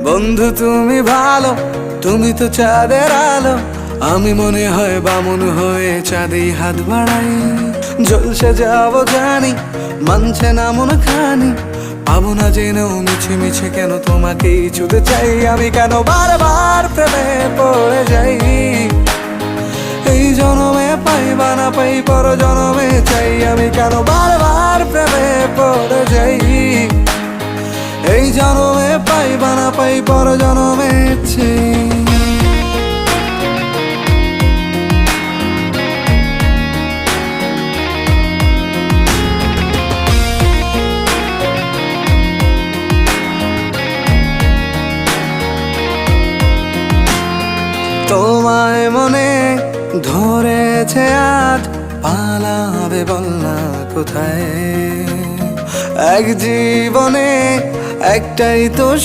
বন্ধু তুমি ভালো, তুমি তো চাঁদের আলো। আমি মনে হয় বামুন হয়ে চাঁদে হাত বাড়াই। জলসে যাবো জানি, মানছে না মন খানি। পাবো না জেনেও মিছে মিছে কেন তোমাকেই ছুতে চাই। আমি কেন বারবার প্রেমে পড়ে যাই। এই জনমে পাই বা না পাই, পর জনমে চাই। আমি কেন বারবার প্রেমে পড়ে যাই। এই জনমে পাই বা না পাই, পর জনমে চাই। তোমায় মনে ধরেছে আজ, পালাবে বল না কোথায়। এক জীবনে একটাই তো